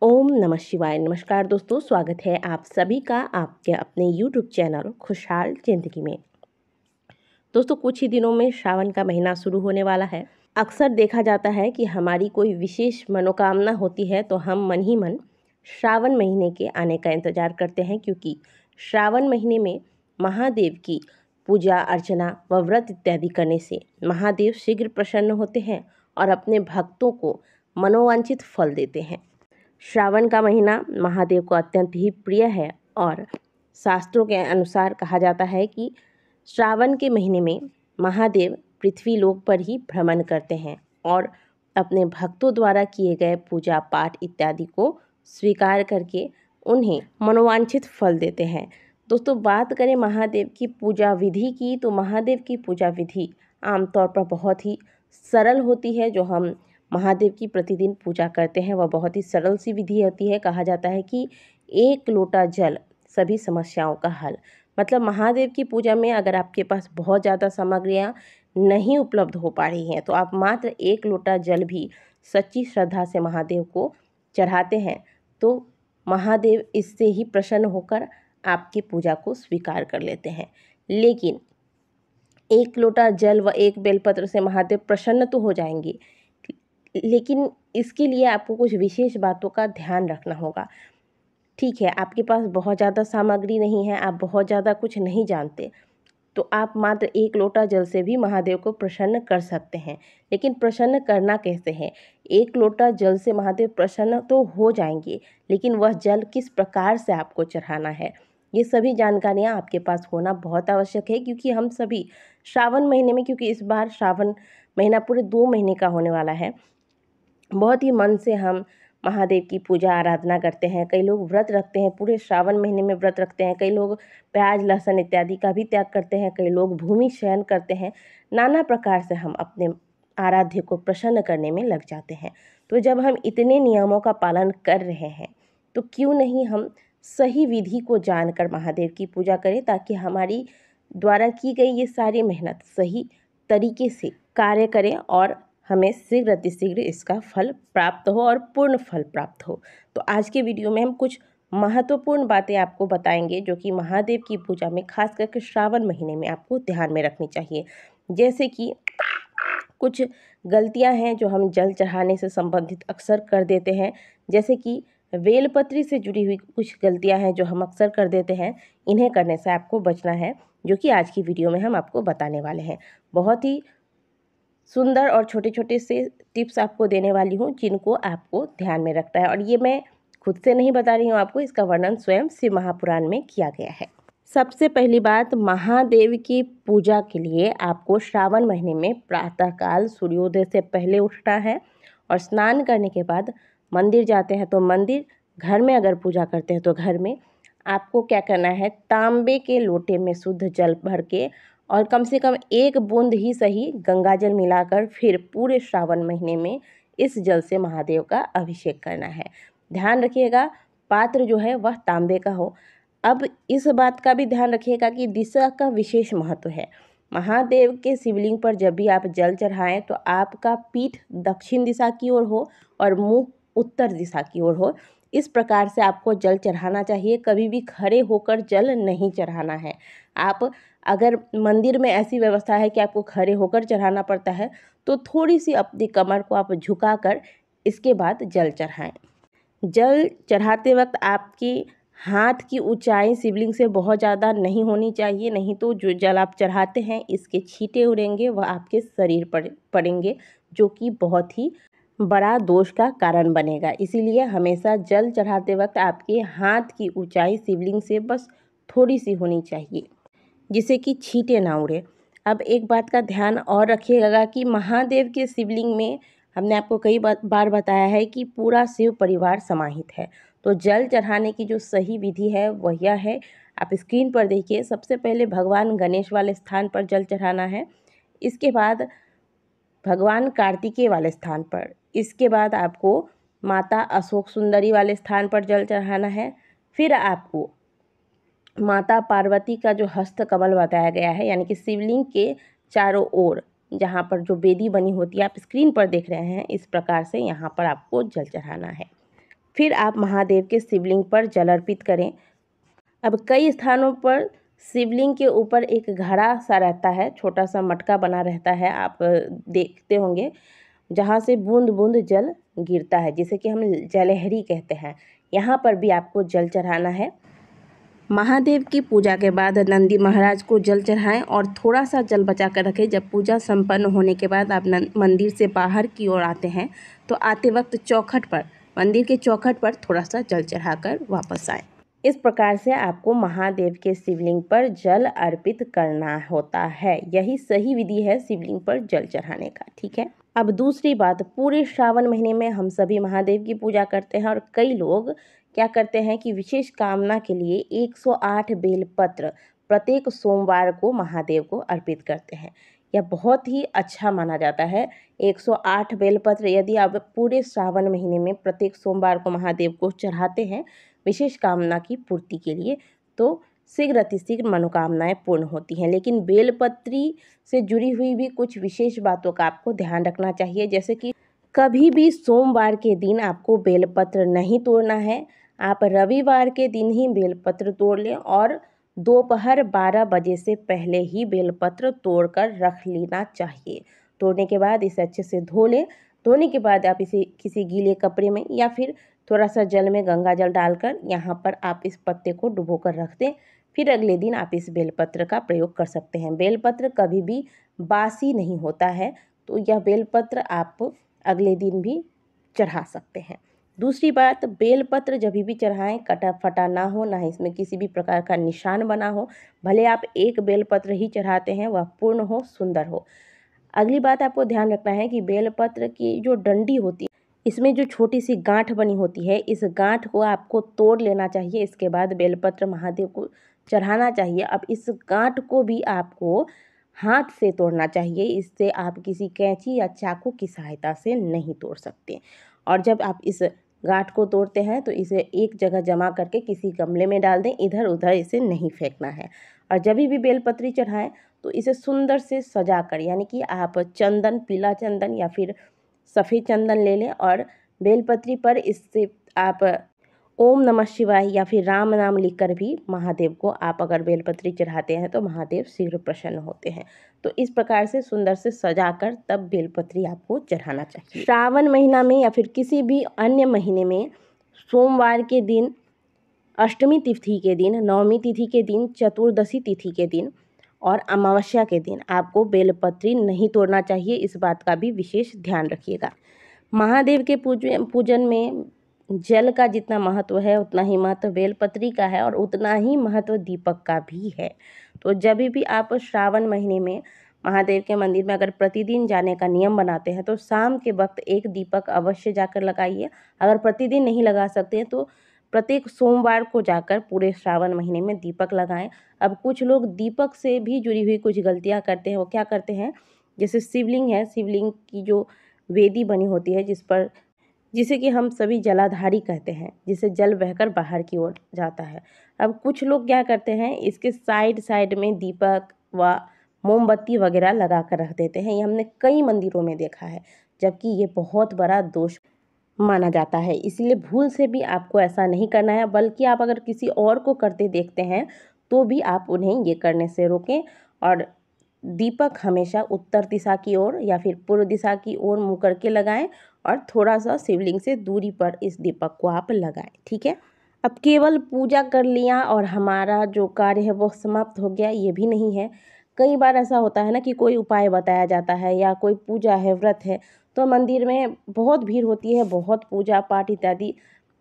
ओम नमः शिवाय। नमस्कार दोस्तों, स्वागत है आप सभी का आपके अपने YouTube चैनल खुशहाल जिंदगी में। दोस्तों, कुछ ही दिनों में श्रावण का महीना शुरू होने वाला है। अक्सर देखा जाता है कि हमारी कोई विशेष मनोकामना होती है तो हम मन ही मन श्रावण महीने के आने का इंतजार करते हैं, क्योंकि श्रावण महीने में महादेव की पूजा अर्चना व व्रत इत्यादि करने से महादेव शीघ्र प्रसन्न होते हैं और अपने भक्तों को मनोवांछित फल देते हैं। श्रावण का महीना महादेव को अत्यंत ही प्रिय है और शास्त्रों के अनुसार कहा जाता है कि श्रावण के महीने में महादेव पृथ्वी लोक पर ही भ्रमण करते हैं और अपने भक्तों द्वारा किए गए पूजा पाठ इत्यादि को स्वीकार करके उन्हें मनोवांछित फल देते हैं। दोस्तों, बात करें महादेव की पूजा विधि की, तो महादेव की पूजा विधि आमतौर पर बहुत ही सरल होती है। जो हम महादेव की प्रतिदिन पूजा करते हैं वह बहुत ही सरल सी विधि होती है। कहा जाता है कि 1 लोटा जल सभी समस्याओं का हल। मतलब महादेव की पूजा में अगर आपके पास बहुत ज़्यादा सामग्रियाँ नहीं उपलब्ध हो पा रही हैं तो आप मात्र 1 लोटा जल भी सच्ची श्रद्धा से महादेव को चढ़ाते हैं तो महादेव इससे ही प्रसन्न होकर आपकी पूजा को स्वीकार कर लेते हैं। लेकिन 1 लोटा जल व 1 बेलपत्र से महादेव प्रसन्न तो हो जाएंगे, लेकिन इसके लिए आपको कुछ विशेष बातों का ध्यान रखना होगा। ठीक है, आपके पास बहुत ज़्यादा सामग्री नहीं है, आप बहुत ज़्यादा कुछ नहीं जानते, तो आप मात्र 1 लोटा जल से भी महादेव को प्रसन्न कर सकते हैं। लेकिन प्रसन्न करना कैसे है? 1 लोटा जल से महादेव प्रसन्न तो हो जाएंगे, लेकिन वह जल किस प्रकार से आपको चढ़ाना है, ये सभी जानकारियाँ आपके पास होना बहुत आवश्यक है। क्योंकि हम सभी श्रावण महीने में, क्योंकि इस बार श्रावण महीना पूरे 2 महीने का होने वाला है, बहुत ही मन से हम महादेव की पूजा आराधना करते हैं। कई लोग व्रत रखते हैं, पूरे श्रावण महीने में व्रत रखते हैं। कई लोग प्याज लहसुन इत्यादि का भी त्याग करते हैं। कई लोग भूमि शयन करते हैं। नाना प्रकार से हम अपने आराध्य को प्रसन्न करने में लग जाते हैं। तो जब हम इतने नियमों का पालन कर रहे हैं तो क्यों नहीं हम सही विधि को जानकर महादेव की पूजा करें, ताकि हमारी द्वारा की गई ये सारी मेहनत सही तरीके से कार्य करें और हमें शीघ्र अतिशीघ्र इसका फल प्राप्त हो और पूर्ण फल प्राप्त हो। तो आज के वीडियो में हम कुछ महत्वपूर्ण बातें आपको बताएंगे जो कि महादेव की पूजा में खास करके श्रावण महीने में आपको ध्यान में रखनी चाहिए। जैसे कि कुछ गलतियां हैं जो हम जल चढ़ाने से संबंधित अक्सर कर देते हैं। जैसे कि बेलपत्री से जुड़ी हुई कुछ गलतियां हैं जो हम अक्सर कर देते हैं। इन्हें करने से आपको बचना है, जो कि आज की वीडियो में हम आपको बताने वाले हैं। बहुत ही सुंदर और छोटे छोटे से टिप्स आपको देने वाली हूँ जिनको आपको ध्यान में रखना है। और ये मैं खुद से नहीं बता रही हूँ आपको, इसका वर्णन स्वयं शिव महापुराण में किया गया है। सबसे पहली बात, महादेव की पूजा के लिए आपको श्रावण महीने में प्रातःकाल सूर्योदय से पहले उठना है और स्नान करने के बाद मंदिर जाते हैं तो मंदिर, घर में अगर पूजा करते हैं तो घर में आपको क्या करना है, तांबे के लोटे में शुद्ध जल भर के और कम से कम 1 बूंद ही सही गंगा जल मिलाकर फिर पूरे श्रावण महीने में इस जल से महादेव का अभिषेक करना है। ध्यान रखिएगा, पात्र जो है वह तांबे का हो। अब इस बात का भी ध्यान रखिएगा कि दिशा का विशेष महत्व है। महादेव के शिवलिंग पर जब भी आप जल चढ़ाएं तो आपका पीठ दक्षिण दिशा की ओर हो और मुंह उत्तर दिशा की ओर हो। इस प्रकार से आपको जल चढ़ाना चाहिए। कभी भी खड़े होकर जल नहीं चढ़ाना है। आप अगर मंदिर में ऐसी व्यवस्था है कि आपको खड़े होकर चढ़ाना पड़ता है तो थोड़ी सी अपनी कमर को आप झुकाकर इसके बाद जल चढ़ाएं। जल चढ़ाते वक्त आपकी हाथ की ऊंचाई शिवलिंग से बहुत ज़्यादा नहीं होनी चाहिए, नहीं तो जो जल आप चढ़ाते हैं इसके छींटे उड़ेंगे, वह आपके शरीर पर पड़ेंगे, जो कि बहुत ही बड़ा दोष का कारण बनेगा। इसीलिए हमेशा जल चढ़ाते वक्त आपके हाथ की ऊंचाई शिवलिंग से बस थोड़ी सी होनी चाहिए, जिससे कि छींटे ना उड़े। अब एक बात का ध्यान और रखिएगा कि महादेव के शिवलिंग में हमने आपको कई बार बताया है कि पूरा शिव परिवार समाहित है। तो जल चढ़ाने की जो सही विधि है वह यह है, आप स्क्रीन पर देखिए। सबसे पहले भगवान गणेश वाले स्थान पर जल चढ़ाना है, इसके बाद भगवान कार्तिकेय वाले स्थान पर, इसके बाद आपको माता अशोक सुंदरी वाले स्थान पर जल चढ़ाना है। फिर आपको माता पार्वती का जो हस्त कमल बताया गया है, यानी कि शिवलिंग के चारों ओर जहाँ पर जो बेदी बनी होती है, आप स्क्रीन पर देख रहे हैं, इस प्रकार से यहाँ पर आपको जल चढ़ाना है। फिर आप महादेव के शिवलिंग पर जल अर्पित करें। अब कई स्थानों पर शिवलिंग के ऊपर एक घड़ा सा रहता है, छोटा सा मटका बना रहता है, आप देखते होंगे, जहाँ से बूंद बूंद जल गिरता है, जिसे कि हम जलहरी कहते हैं। यहाँ पर भी आपको जल चढ़ाना है। महादेव की पूजा के बाद नंदी महाराज को जल चढ़ाएं और थोड़ा सा जल बचा कर रखें। जब पूजा संपन्न होने के बाद आप मंदिर से बाहर की ओर आते हैं तो आते वक्त चौखट पर, मंदिर के चौखट पर थोड़ा सा जल चढ़ाकर वापस आएं। इस प्रकार से आपको महादेव के शिवलिंग पर जल अर्पित करना होता है। यही सही विधि है शिवलिंग पर जल चढ़ाने का, ठीक है। अब दूसरी बात, पूरे श्रावण महीने में हम सभी महादेव की पूजा करते हैं और कई लोग क्या करते हैं कि विशेष कामना के लिए 108 बेलपत्र प्रत्येक सोमवार को महादेव को अर्पित करते हैं। यह बहुत ही अच्छा माना जाता है। 108 बेलपत्र यदि आप पूरे श्रावण महीने में प्रत्येक सोमवार को महादेव को चढ़ाते हैं विशेष कामना की पूर्ति के लिए, तो शीघ्र अतिशीघ्र मनोकामनाएं पूर्ण होती हैं। लेकिन बेलपत्री से जुड़ी हुई भी कुछ विशेष बातों का आपको ध्यान रखना चाहिए, जैसे कि कभी भी सोमवार के दिन आपको बेलपत्र नहीं तोड़ना है। आप रविवार के दिन ही बेलपत्र तोड़ लें और दोपहर 12 बजे से पहले ही बेलपत्र तोड़कर रख लेना चाहिए। तोड़ने के बाद इसे अच्छे से धो लें। धोने के बाद आप इसे किसी गीले कपड़े में या फिर थोड़ा सा जल में गंगा जल डालकर यहाँ पर आप इस पत्ते को डुबो कर रख दें। फिर अगले दिन आप इस बेलपत्र का प्रयोग कर सकते हैं। बेलपत्र कभी भी बासी नहीं होता है, तो यह बेलपत्र आप अगले दिन भी चढ़ा सकते हैं। दूसरी बात, बेलपत्र जब भी चढ़ाएं कटा फटा ना हो, ना इसमें किसी भी प्रकार का निशान बना हो। भले आप एक बेलपत्र ही चढ़ाते हैं, वह पूर्ण हो, सुंदर हो। अगली बात आपको ध्यान रखना है कि बेलपत्र की जो डंडी होती है, इसमें जो छोटी सी गांठ बनी होती है, इस गांठ को आपको तोड़ लेना चाहिए। इसके बाद बेलपत्र महादेव को चढ़ाना चाहिए। अब इस गांठ को भी आपको हाथ से तोड़ना चाहिए। इससे आप किसी कैंची या चाकू की सहायता से नहीं तोड़ सकते। और जब आप इस गांठ को तोड़ते हैं तो इसे एक जगह जमा करके किसी गमले में डाल दें, इधर उधर इसे नहीं फेंकना है। और जब भी बेलपत्री चढ़ाएं तो इसे सुंदर से सजा कर, यानी कि आप चंदन, पीला चंदन या फिर सफ़ेद चंदन ले लें और बेलपत्री पर इससे आप ओम नमः शिवाय या फिर राम नाम लिखकर भी महादेव को आप अगर बेलपत्री चढ़ाते हैं तो महादेव शीघ्र प्रसन्न होते हैं। तो इस प्रकार से सुंदर से सजाकर तब बेलपत्री आपको चढ़ाना चाहिए। श्रावण महीना में या फिर किसी भी अन्य महीने में सोमवार के दिन, अष्टमी तिथि के दिन, नवमी तिथि के दिन, चतुर्दशी तिथि के दिन और अमावस्या के दिन आपको बेलपत्री नहीं तोड़ना चाहिए। इस बात का भी विशेष ध्यान रखिएगा। महादेव के पूजन में जल का जितना महत्व है उतना ही महत्व बेलपत्री का है और उतना ही महत्व दीपक का भी है। तो जब भी आप श्रावण महीने में महादेव के मंदिर में अगर प्रतिदिन जाने का नियम बनाते हैं तो शाम के वक्त एक दीपक अवश्य जाकर लगाइए। अगर प्रतिदिन नहीं लगा सकते हैं तो प्रत्येक सोमवार को जाकर पूरे श्रावण महीने में दीपक लगाएं। अब कुछ लोग दीपक से भी जुड़ी हुई कुछ गलतियां करते हैं। वो क्या करते हैं, जैसे शिवलिंग है, शिवलिंग की जो वेदी बनी होती है जिसे कि हम सभी जलाधारी कहते हैं, जिसे जल बहकर बाहर की ओर जाता है। अब कुछ लोग क्या करते हैं, इसके साइड साइड में दीपक व मोमबत्ती वगैरह लगा कर रख देते हैं। ये हमने कई मंदिरों में देखा है, जबकि ये बहुत बड़ा दोष माना जाता है। इसलिए भूल से भी आपको ऐसा नहीं करना है, बल्कि आप अगर किसी और को करते देखते हैं तो भी आप उन्हें ये करने से रोकें। और दीपक हमेशा उत्तर दिशा की ओर या फिर पूर्व दिशा की ओर मुँह करके लगाएं और थोड़ा सा शिवलिंग से दूरी पर इस दीपक को आप लगाएं, ठीक है। अब केवल पूजा कर लिया और हमारा जो कार्य है वो समाप्त हो गया, ये भी नहीं है। कई बार ऐसा होता है ना कि कोई उपाय बताया जाता है या कोई पूजा है, व्रत है, तो मंदिर में बहुत भीड़ होती है, बहुत पूजा पाठ इत्यादि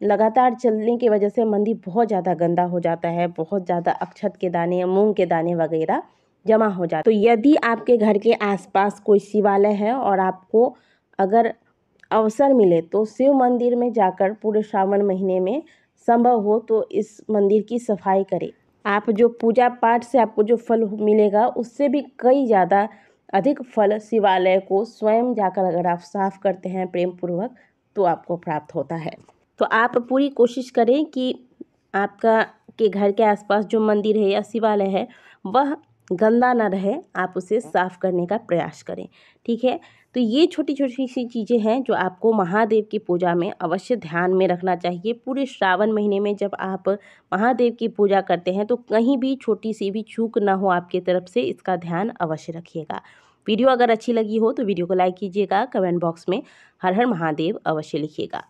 लगातार चलने की वजह से मंदिर बहुत ज़्यादा गंदा हो जाता है। बहुत ज़्यादा अक्षत के दाने, मूंग के दाने वगैरह जमा हो जाते। तो यदि आपके घर के आसपास कोई शिवालय है और आपको अगर अवसर मिले तो शिव मंदिर में जाकर पूरे श्रावण महीने में संभव हो तो इस मंदिर की सफाई करें। आप जो पूजा पाठ से आपको जो फल मिलेगा उससे भी कई ज़्यादा अधिक फल शिवालय को स्वयं जाकर अगर आप साफ करते हैं प्रेम पूर्वक तो आपको प्राप्त होता है। तो आप पूरी कोशिश करें कि आपका के घर के आसपास जो मंदिर है या शिवालय है वह गंदा ना रहे, आप उसे साफ़ करने का प्रयास करें। ठीक है, तो ये छोटी छोटी सी चीज़ें हैं जो आपको महादेव की पूजा में अवश्य ध्यान में रखना चाहिए। पूरे श्रावण महीने में जब आप महादेव की पूजा करते हैं तो कहीं भी छोटी सी भी चूक ना हो आपकी तरफ से, इसका ध्यान अवश्य रखिएगा। वीडियो अगर अच्छी लगी हो तो वीडियो को लाइक कीजिएगा, कमेंट बॉक्स में हर हर महादेव अवश्य लिखिएगा।